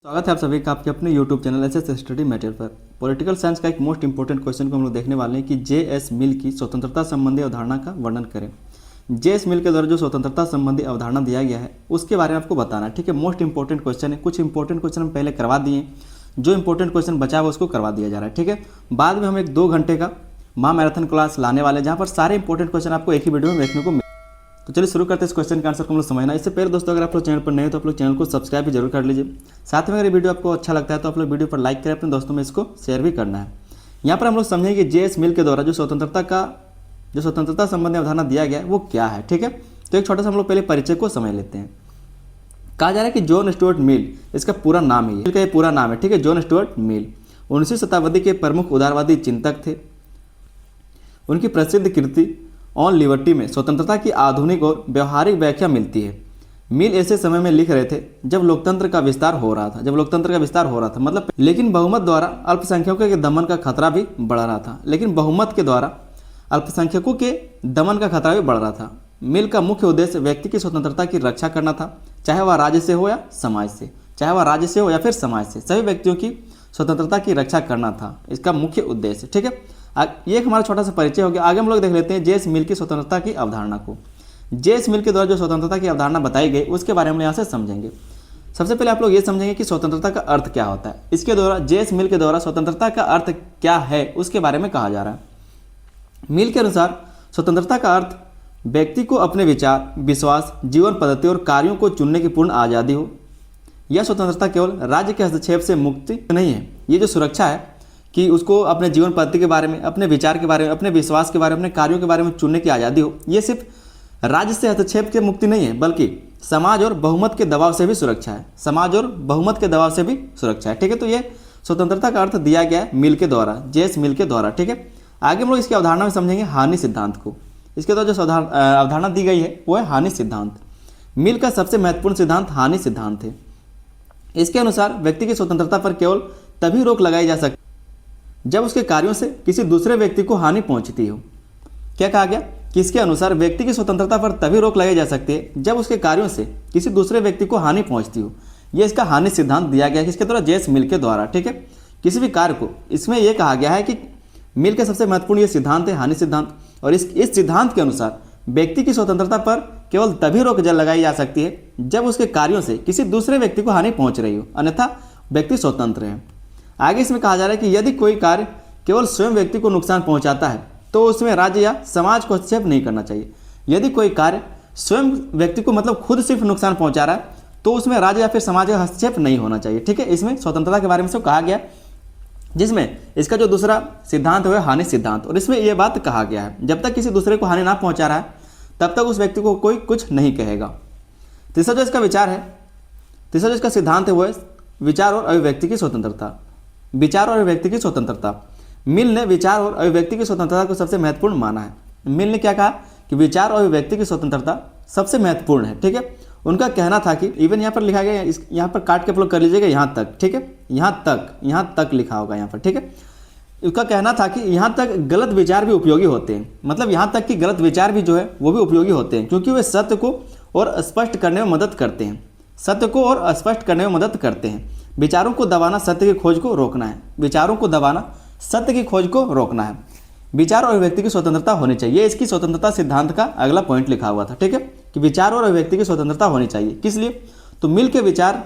स्वागत है आप सभी का आपके अपने YouTube channel SS study material पर। पॉलिटिकल साइंस का एक मोस्ट इंपॉर्टेंट क्वेश्चन को हम लोग देखने वाले हैं कि जे.एस. मिल की स्वतंत्रता संबंधी अवधारणा का वर्णन करें। जे.एस. मिल के द्वारा जो स्वतंत्रता संबंधी अवधारणा दिया गया है उसके बारे में आपको बताना है। ठीक है, मोस्ट इंपॉर्टेंट क्वेश्चन है। कुछ इंपॉर्टेंट क्वेश्चन हम पहले करवा दिए, जो इंपॉर्टेंट क्वेश्चन बचा हुआ उसको करवा दिया जा रहा है। ठीक है, बाद में हम एक 2 घंटे का मैराथन क्लास लाने वाले हैं जहाँ पर सारे इंपॉर्टेंट क्वेश्चन आपको एक ही वीडियो में देखने को। तो चलिए शुरू करते हैं इस क्वेश्चन का आंसर को हम लोग समझना। इससे पहले दोस्तों अगर आप लोग चैनल पर नए हो तो आप लोग चैनल को सब्सक्राइब भी जरूर कर लीजिए। साथ में अगर ये वीडियो आपको अच्छा लगता है तो आप लोग वीडियो पर लाइक करें, अपने दोस्तों में इसको शेयर भी करना है। यहाँ पर हम लोग समझेंगे कि जे.एस. मिल के द्वारा जो स्वतंत्रता संबंधी अवधारणा दिया गया है वो क्या है। ठीक है, तो एक छोटा सा हम लोग पहले परिचय को समझ लेते हैं। कहा जा रहा है कि जॉन स्टुअर्ट मिल, इसका पूरा नाम है, मिल का ये पूरा नाम है। ठीक है, जॉन स्टुअर्ट मिल 19वीं शताब्दी के प्रमुख उदारवादी चिंतक थे। उनकी प्रसिद्ध कृति ऑन लिबर्टी में स्वतंत्रता की आधुनिक और व्यवहारिक व्याख्या मिलती है। मिल ऐसे समय में लिख रहे थे जब लोकतंत्र का विस्तार हो रहा था, मतलब लेकिन बहुमत द्वारा अल्पसंख्यकों के दमन का खतरा भी बढ़ रहा था। मिल का मुख्य उद्देश्य व्यक्ति की स्वतंत्रता की रक्षा करना था, चाहे वह राज्य से हो या समाज से, सभी व्यक्तियों की स्वतंत्रता की रक्षा करना था इसका मुख्य उद्देश्य। ठीक है, ये एक हमारा छोटा सा परिचय हो गया। आगे हम लोग देख लेते हैं जे.एस. मिल की स्वतंत्रता की अवधारणा को। जे.एस. मिल के द्वारा जो स्वतंत्रता की अवधारणा बताई गई उसके बारे में यहाँ से समझेंगे। सबसे पहले आप लोग ये समझेंगे कि स्वतंत्रता का अर्थ क्या होता है। इसके द्वारा जे.एस. मिल के द्वारा स्वतंत्रता का अर्थ क्या है उसके बारे में कहा जा रहा है। मिल के अनुसार स्वतंत्रता का अर्थ व्यक्ति को अपने विचार, विश्वास, जीवन पद्धति और कार्यों को चुनने की पूर्ण आज़ादी हो। यह स्वतंत्रता केवल राज्य के हस्तक्षेप से मुक्ति नहीं है। ये जो सुरक्षा है कि उसको अपने जीवन पद्धति के बारे में, अपने विचार के बारे में, अपने विश्वास के बारे में, अपने कार्यों के बारे में चुनने की आज़ादी हो, ये सिर्फ राज्य से हस्तक्षेप की मुक्ति नहीं है बल्कि समाज और बहुमत के दबाव से भी सुरक्षा है। ठीक है, तो ये स्वतंत्रता का अर्थ दिया गया है मिल के द्वारा, जे.एस. मिल के द्वारा। ठीक है, आगे हम लोग इसकी अवधारणा में समझेंगे हानि सिद्धांत को। इसके द्वारा जो अवधारणा दी गई है वो है हानि सिद्धांत। मिल का सबसे महत्वपूर्ण सिद्धांत हानि सिद्धांत है। इसके अनुसार व्यक्ति की स्वतंत्रता पर केवल तभी रोक लगाई जा सकती जब उसके कार्यों से किसी दूसरे व्यक्ति को हानि पहुंचती हो। क्या कहा गया कि इसके अनुसार व्यक्ति की स्वतंत्रता पर तभी रोक लगाई जा सकती है जब उसके कार्यों से किसी दूसरे व्यक्ति को हानि पहुंचती हो। यह इसका हानि सिद्धांत दिया गया है किसके द्वारा, जे.एस. मिल के द्वारा। ठीक है, किसी भी कार्य को इसमें यह कहा गया है कि मिल का सबसे महत्वपूर्ण यह सिद्धांत है हानि सिद्धांत, और इस सिद्धांत के अनुसार व्यक्ति की स्वतंत्रता पर केवल तभी रोक लगाई जा सकती है जब उसके कार्यों से किसी दूसरे व्यक्ति को हानि पहुंच रही हो, अन्यथा व्यक्ति स्वतंत्र है। आगे इसमें कहा जा रहा है कि यदि कोई कार्य केवल स्वयं व्यक्ति को नुकसान पहुंचाता है तो उसमें राज्य या समाज को हस्तक्षेप नहीं करना चाहिए। यदि कोई कार्य स्वयं व्यक्ति को मतलब खुद सिर्फ नुकसान पहुंचा रहा है तो उसमें राज्य या फिर समाज का हस्तक्षेप नहीं होना चाहिए। ठीक है, इसमें स्वतंत्रता के बारे में सब कहा गया, जिसमें इसका जो दूसरा सिद्धांत है हानि सिद्धांत, और इसमें यह बात कहा गया है जब तक किसी दूसरे को हानि ना पहुंचा रहा है तब तक उस व्यक्ति को कोई कुछ नहीं कहेगा। तीसरा जो इसका सिद्धांत है वो है विचार और अभिव्यक्ति की स्वतंत्रता। मिल ने विचार और अभिव्यक्ति की स्वतंत्रता को सबसे महत्वपूर्ण माना है। मिल ने क्या कहा कि विचार और अभिव्यक्ति की स्वतंत्रता सबसे महत्वपूर्ण है। ठीक है, उनका कहना था कि इवन यहाँ पर लिखा गया, यहाँ पर काट के आप लोग कर लीजिएगा यहाँ तक। ठीक है, यहाँ तक लिखा होगा यहाँ पर। ठीक है, उसका कहना था कि यहाँ तक गलत विचार भी उपयोगी होते हैं, मतलब यहाँ तक कि गलत विचार भी जो है वो भी उपयोगी होते हैं, क्योंकि वे सत्य को और स्पष्ट करने में मदद करते हैं। विचारों को दबाना सत्य की खोज को रोकना है। विचार और अभिव्यक्ति की स्वतंत्रता होनी चाहिए। ये इसकी स्वतंत्रता सिद्धांत का अगला पॉइंट लिखा हुआ था। ठीक है, कि विचार और अभिव्यक्ति की स्वतंत्रता होनी चाहिए। किस लिए, तो मिल के विचार,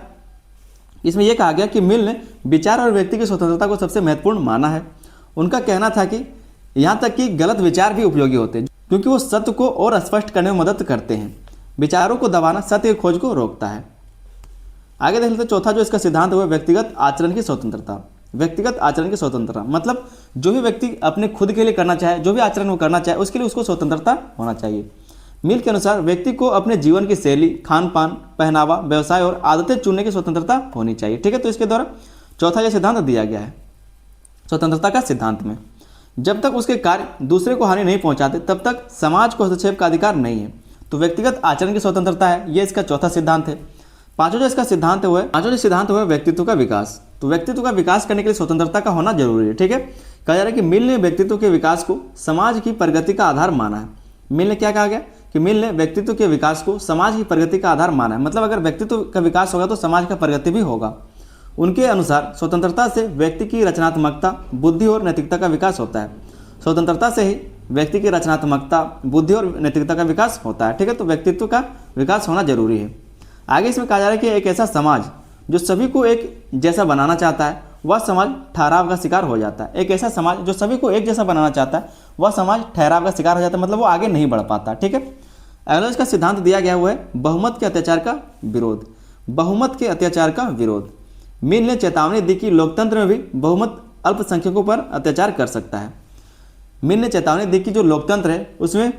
इसमें यह कहा गया कि मिल ने विचार और अभिव्यक्ति की स्वतंत्रता को सबसे महत्वपूर्ण माना है। उनका कहना था कि यहाँ तक कि गलत विचार भी उपयोगी होते हैं, क्योंकि वो सत्य को और स्पष्ट करने में मदद करते हैं। विचारों को दबाना सत्य की खोज को रोकता है। आगे देख लेते हैं चौथा जो इसका सिद्धांत है वो व्यक्तिगत आचरण की स्वतंत्रता। मतलब जो भी व्यक्ति अपने खुद के लिए करना चाहे, जो भी आचरण वो करना चाहे, उसके लिए उसको स्वतंत्रता होना चाहिए। मिल के अनुसार व्यक्ति को अपने जीवन की शैली, खान पान, पहनावा, व्यवसाय और आदतें चुनने की स्वतंत्रता होनी चाहिए। ठीक है, तो इसके द्वारा चौथा यह सिद्धांत दिया गया है स्वतंत्रता का सिद्धांत में। जब तक उसके कार्य दूसरे को हानि नहीं पहुंचाते तब तक समाज को हस्तक्षेप का अधिकार नहीं है। तो व्यक्तिगत आचरण की स्वतंत्रता है, यह इसका चौथा सिद्धांत है। पांचवा जो सिद्धांत है वो है व्यक्तित्व का विकास। तो व्यक्तित्व का विकास करने के लिए स्वतंत्रता का होना जरूरी है। ठीक है, कहा जा रहा है कि मिल ने व्यक्तित्व के विकास को समाज की प्रगति का आधार माना है। मिल ने क्या कहा गया कि मिल ने व्यक्तित्व के विकास को समाज की प्रगति का आधार माना है। मतलब अगर व्यक्तित्व का विकास होगा तो समाज का प्रगति भी होगा। उनके अनुसार स्वतंत्रता से व्यक्ति की रचनात्मकता, बुद्धि और नैतिकता का विकास होता है। स्वतंत्रता से ही व्यक्ति की रचनात्मकता, बुद्धि और नैतिकता का विकास होता है। ठीक है, तो व्यक्तित्व का विकास होना जरूरी है। आगे इसमें कहा जा रहा है कि एक ऐसा समाज जो सभी को एक जैसा बनाना चाहता है, वह समाज ठहराव का शिकार हो जाता है। एक ऐसा समाज जो सभी को एक जैसा बनाना चाहता है, वह समाज ठहराव का शिकार हो जाता है, मतलब वो आगे नहीं बढ़ पाता। ठीक है, अगला इसका सिद्धांत दिया गया हुआ है बहुमत के अत्याचार का विरोध। बहुमत के अत्याचार का विरोध। मिल ने चेतावनी दी कि लोकतंत्र में भी बहुमत अल्पसंख्यकों पर अत्याचार कर सकता है। मिल ने चेतावनी दी कि जो लोकतंत्र है उसमें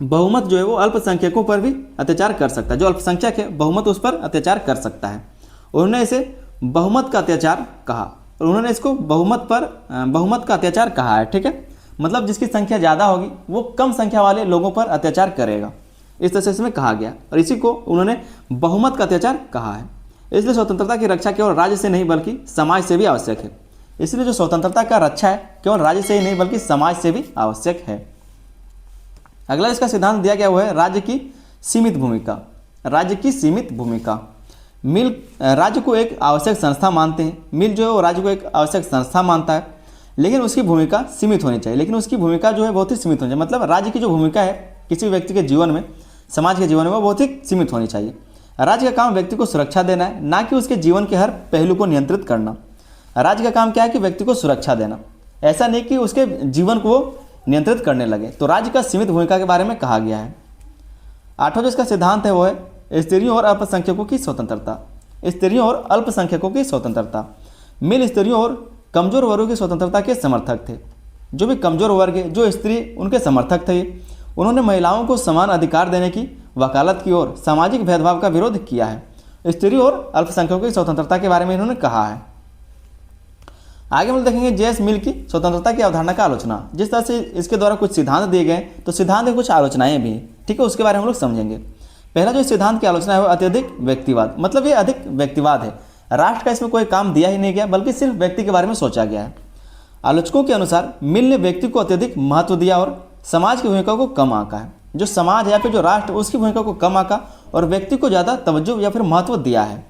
बहुमत जो है वो अल्पसंख्यकों पर भी अत्याचार कर सकता है। जो अल्पसंख्यक है बहुमत उस पर अत्याचार कर सकता है। उन्होंने इसे बहुमत का अत्याचार कहा और उन्होंने इसको बहुमत का अत्याचार कहा है। ठीक है, मतलब जिसकी संख्या ज़्यादा होगी वो कम संख्या वाले लोगों पर अत्याचार करेगा, इस तरह से इसमें कहा गया और इसी को उन्होंने बहुमत का अत्याचार कहा है। इसलिए स्वतंत्रता की रक्षा केवल राज्य से नहीं बल्कि समाज से भी आवश्यक है। इसलिए जो स्वतंत्रता का रक्षा है केवल राज्य से ही नहीं बल्कि समाज से भी आवश्यक है। अगला इसका सिद्धांत दिया गया हुआ है राज्य की सीमित भूमिका। राज्य की सीमित भूमिका। मिल राज्य को एक आवश्यक संस्था मानते हैं। मिल जो है वो राज्य को एक आवश्यक संस्था मानता है, लेकिन उसकी भूमिका सीमित होनी चाहिए। लेकिन उसकी भूमिका जो है बहुत ही सीमित होनी चाहिए, मतलब राज्य की जो भूमिका है किसी व्यक्ति के जीवन में, समाज के जीवन में, वो बहुत ही सीमित होनी चाहिए। राज्य का काम व्यक्ति को सुरक्षा देना है, ना कि उसके जीवन के हर पहलू को नियंत्रित करना। राज्य का काम क्या है कि व्यक्ति को सुरक्षा देना, ऐसा नहीं कि उसके जीवन को नियंत्रित करने लगे। तो राज्य का सीमित भूमिका के बारे में कहा गया है। आठवां जो इसका सिद्धांत है वो है स्त्रियों और अल्पसंख्यकों की स्वतंत्रता। स्त्रियों और अल्पसंख्यकों की स्वतंत्रता। मिल स्त्रियों और कमजोर वर्गों की स्वतंत्रता के समर्थक थे। जो भी कमजोर वर्ग है, जो स्त्री, उनके समर्थक थे। उन्होंने महिलाओं को समान अधिकार देने की वकालत की और सामाजिक भेदभाव का विरोध किया है। स्त्रियों और अल्पसंख्यकों की स्वतंत्रता के बारे में इन्होंने कहा है। आगे हम देखेंगे जेएस मिल की स्वतंत्रता की अवधारणा का आलोचना। जिस तरह से इसके द्वारा कुछ सिद्धांत दिए गए तो सिद्धांत में कुछ आलोचनाएं भी हैं। ठीक है, उसके बारे में हम लोग समझेंगे। पहला जो सिद्धांत की आलोचना है वो अत्यधिक व्यक्तिवाद, मतलब ये अधिक व्यक्तिवाद है। राष्ट्र का इसमें कोई काम दिया ही नहीं गया बल्कि सिर्फ व्यक्ति के बारे में सोचा गया है। आलोचकों के अनुसार मिल ने व्यक्ति को अत्यधिक महत्व दिया और समाज की भूमिका को कम आंका है। जो समाज या फिर जो राष्ट्र उसकी भूमिका को कम आंका और व्यक्ति को ज़्यादा तवज्जो या फिर महत्व दिया है।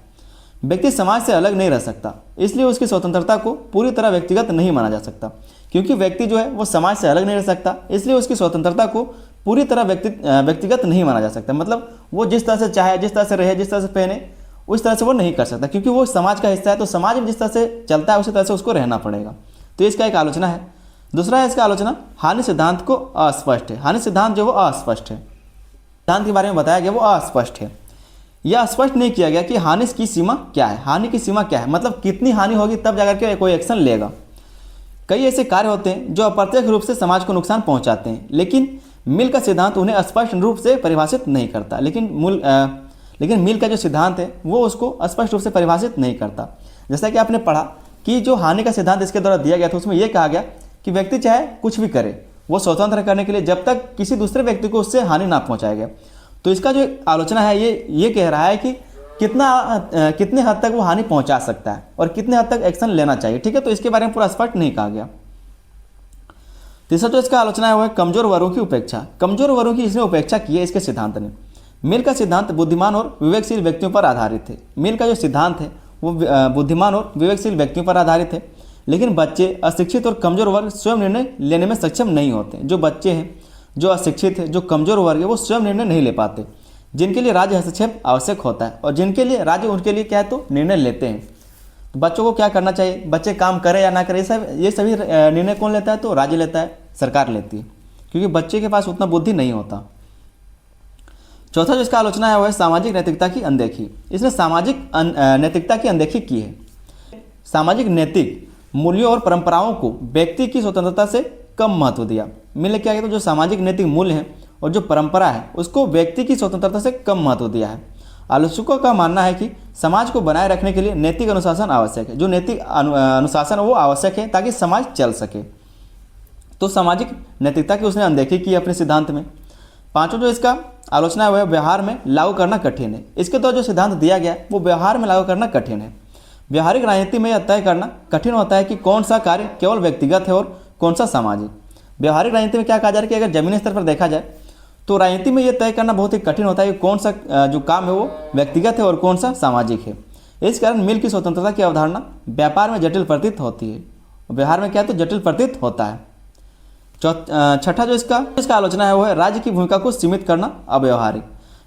व्यक्ति समाज से अलग नहीं रह सकता, इसलिए उसकी स्वतंत्रता को पूरी तरह व्यक्तिगत नहीं माना जा सकता। क्योंकि व्यक्ति जो है वो समाज से अलग नहीं रह सकता, इसलिए उसकी स्वतंत्रता को पूरी तरह व्यक्तिगत नहीं माना जा सकता। मतलब वो जिस तरह से चाहे, जिस तरह से रहे, जिस तरह से पहने, उस तरह से वो नहीं कर सकता, क्योंकि वो समाज का हिस्सा है। तो समाज में जिस तरह से चलता है उसी तरह से उसको रहना पड़ेगा। तो इसका एक आलोचना है। दूसरा है इसका आलोचना हानि सिद्धांत को अस्पष्ट है। हानि सिद्धांत जो वो अस्पष्ट है, सिद्धांत के बारे में बताया गया वो अस्पष्ट है। यह स्पष्ट नहीं किया गया कि हानि की सीमा क्या है। हानि की सीमा क्या है, मतलब कितनी हानि होगी तब जाकर के कोई एक्शन लेगा। कई ऐसे कार्य होते हैं जो अप्रत्यक्ष रूप से समाज को नुकसान पहुंचाते हैं, लेकिन मिल का सिद्धांत उन्हें स्पष्ट रूप से परिभाषित नहीं करता। लेकिन मिल का जो सिद्धांत है वो उसको स्पष्ट रूप से परिभाषित नहीं करता। जैसा कि आपने पढ़ा कि जो हानि का सिद्धांत इसके द्वारा दिया गया था उसमें यह कहा गया कि व्यक्ति चाहे कुछ भी करे, वो स्वतंत्र करने के लिए, जब तक किसी दूसरे व्यक्ति को उससे हानि ना पहुंचाया गया। तो इसका जो आलोचना है ये कह रहा है कि कितने हद तक वो हानि पहुंचा सकता है और कितने हद तक एक्शन लेना चाहिए। ठीक है, तो इसके बारे में पूरा स्पष्ट नहीं कहा गया। तीसरा जो इसका आलोचना है वो है कमजोर वर्गों की उपेक्षा। कमजोर वर्गों की इसने उपेक्षा की है इसके सिद्धांत ने। मिल का सिद्धांत बुद्धिमान और विवेकशील व्यक्तियों पर आधारित है। मिल का जो सिद्धांत है वो बुद्धिमान और विवेकशील व्यक्तियों पर आधारित है, लेकिन बच्चे, अशिक्षित और कमजोर वर्ग स्वयं निर्णय लेने में सक्षम नहीं होते। जो बच्चे हैं, जो अशिक्षित है, जो कमजोर वर्ग है, वो स्वयं निर्णय नहीं ले पाते, जिनके लिए राज्य हस्तक्षेप आवश्यक होता है और जिनके लिए राज्य उनके लिए क्या है तो निर्णय लेते हैं। तो बच्चों को क्या करना चाहिए, बच्चे काम करें या ना करें, ये सभी निर्णय कौन लेता है तो राज्य लेता है, सरकार लेती है, क्योंकि बच्चे के पास उतना बुद्धि नहीं होता। चौथा जो इसका आलोचना है वह है सामाजिक नैतिकता की अनदेखी। इसने सामाजिक नैतिकता की अनदेखी की है। सामाजिक नैतिक मूल्यों और परंपराओं को व्यक्ति की स्वतंत्रता से कम महत्व दिया। मिल ने क्या किया तो जो सामाजिक नैतिक मूल्य हैं और जो परंपरा है उसको व्यक्ति की स्वतंत्रता से कम महत्व दिया है। आलोचकों का मानना है कि समाज को बनाए रखने के लिए नैतिक अनुशासन आवश्यक है। जो नैतिक अनुशासन वो आवश्यक है ताकि समाज चल सके। तो सामाजिक नैतिकता की उसने अनदेखी की अपने सिद्धांत में। पांचों जो इसका आलोचना है वह व्यवहार में लागू करना कठिन है। इसके द्वारा जो सिद्धांत दिया गया वो व्यवहार में लागू करना कठिन है। व्यावहारिक राजनीति में यह तय करना कठिन होता है कि कौन सा कार्य केवल व्यक्तिगत है और कौन सा सामाजिक। व्यावहारिक राजनीति में क्या कहा जा रहा है कि अगर जमीनी स्तर पर देखा जाए तो राजनीति में यह तय करना बहुत ही कठिन होता है कि कौन सा जो काम है वो व्यक्तिगत है और कौन सा सामाजिक है। इस कारण मिल की स्वतंत्रता की अवधारणा व्यापार में जटिल प्रतीत होती है। व्यवहार में क्या है तो जटिल प्रतीत होता है। छठा जो इसका आलोचना है वो है राज्य की भूमिका को सीमित करना अव्यवहारिक।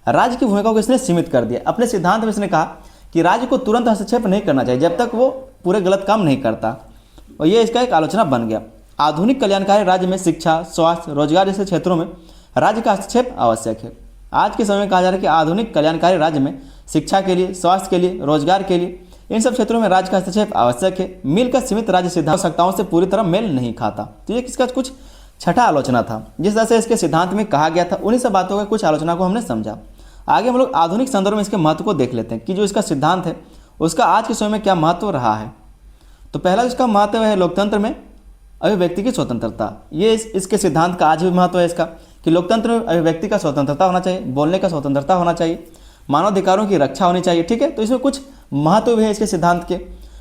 राज्य की भूमिका को इसने सीमित कर दिया। अपने सिद्धांत में इसने कहा कि राज्य को तुरंत हस्तक्षेप नहीं करना चाहिए जब तक वो पूरे गलत काम नहीं करता, और ये इसका एक आलोचना बन गया। आधुनिक कल्याणकारी राज्य में शिक्षा, स्वास्थ्य, रोजगार जैसे क्षेत्रों में राज्य का हस्तक्षेप आवश्यक है। आज के समय में कहा जा रहा है कि आधुनिक कल्याणकारी राज्य में शिक्षा के लिए, स्वास्थ्य के लिए, रोजगार के लिए, इन सब क्षेत्रों में राज्य का हस्तक्षेप आवश्यक है। मिल का सीमित राज्य सिद्धांत आवश्यकताओं से पूरी तरह मेल नहीं खाता। तो ये किसका कुछ छठा आलोचना था। जिस तरह से इसके सिद्धांत में कहा गया था उन्हीं सब बातों का कुछ आलोचना को हमने समझा। आगे हम लोग आधुनिक संदर्भ में इसके महत्व को देख लेते हैं कि जो इसका सिद्धांत है उसका आज के समय में क्या महत्व रहा है। तो पहला इसका महत्व है लोकतंत्र में अभिव्यक्ति की स्वतंत्रता। ये इसके सिद्धांत का आज भी महत्व है इसका कि लोकतंत्र में अभिव्यक्ति का स्वतंत्रता होना चाहिए, बोलने का स्वतंत्रता होना चाहिए, मानवाधिकारों की रक्षा होनी चाहिए। ठीक है, तो इसमें कुछ महत्व भी है इसके सिद्धांत के।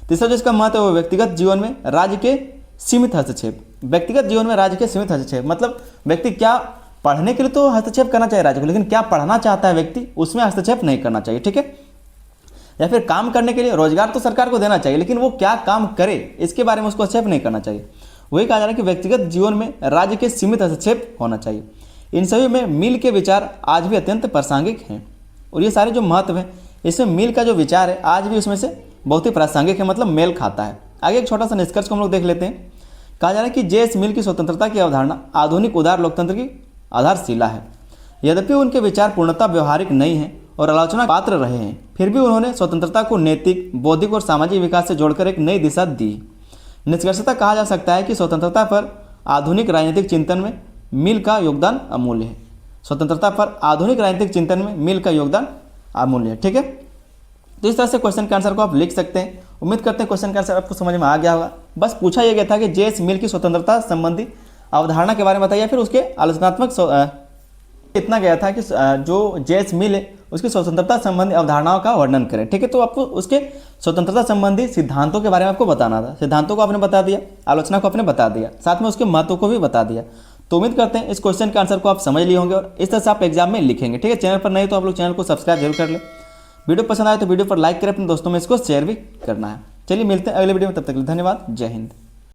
तीसरा जो इसका महत्व है वो व्यक्तिगत जीवन में राज्य के सीमित हस्तक्षेप। व्यक्तिगत जीवन में राज्य के सीमित हस्तक्षेप मतलब व्यक्ति क्या पढ़ने के लिए तो हस्तक्षेप करना चाहिए राज्य को, लेकिन क्या पढ़ना चाहता है व्यक्ति उसमें हस्तक्षेप नहीं करना चाहिए। ठीक है, या फिर काम करने के लिए रोजगार तो सरकार को देना चाहिए, लेकिन वो क्या काम करे इसके बारे में उसको हस्तक्षेप नहीं करना चाहिए। वही कहा जा रहा है कि व्यक्तिगत जीवन में राज्य के सीमित हस्तक्षेप होना चाहिए। इन सभी में मिल के विचार आज भी अत्यंत प्रासंगिक हैं, और ये सारे जो महत्व हैं इसमें मिल का जो विचार है आज भी उसमें से बहुत ही प्रासंगिक है, मतलब मेल खाता है। आगे एक छोटा सा निष्कर्ष को हम लोग देख लेते हैं। कहा जा रहा है कि जे.एस. मिल की स्वतंत्रता की अवधारणा आधुनिक उदार लोकतंत्र की आधारशिला है। यद्यपि उनके विचार पूर्णतः व्यवहारिक नहीं है और आलोचना पात्र रहे हैं, फिर भी उन्होंने स्वतंत्रता को नैतिक, बौद्धिक और सामाजिक विकास से जोड़कर एक नई दिशा दी। निष्कर्षतः कहा जा सकता है कि स्वतंत्रता पर आधुनिक राजनीतिक चिंतन में मिल का योगदान अमूल्य है। स्वतंत्रता पर आधुनिक राजनीतिक चिंतन में मिल का योगदान अमूल्य है। ठीक है, तो इस तरह से क्वेश्चन के आंसर को आप लिख सकते हैं। उम्मीद करते हैं क्वेश्चन का आंसर आपको समझ में आ गया होगा। बस पूछा यह गया था कि जे.एस. मिल की स्वतंत्रता संबंधी अवधारणा के बारे में बताइए, फिर उसके आलोचनात्मक इतना गया था कि जो जे.एस. मिल है उसकी स्वतंत्रता संबंधी अवधारणाओं का वर्णन करें। ठीक है, तो आपको उसके स्वतंत्रता संबंधी सिद्धांतों के बारे में आपको बताना था। सिद्धांतों को आपने बता दिया, आलोचना को आपने बता दिया, साथ में उसके महत्व को भी बता दिया। तो उम्मीद करते हैं इस क्वेश्चन के आंसर को आप समझ लिए होंगे और इस तरह से आप एग्जाम में लिखेंगे। ठीक है, चैनल पर नहीं तो आप लोग चैनल को सब्सक्राइब जरूर कर लें। वीडियो पसंद आए तो वीडियो पर लाइक करें, अपने दोस्तों में इसको शेयर भी करना है। चलिए मिलते हैं अगले वीडियो में, तब तक के लिए धन्यवाद। जय हिंद।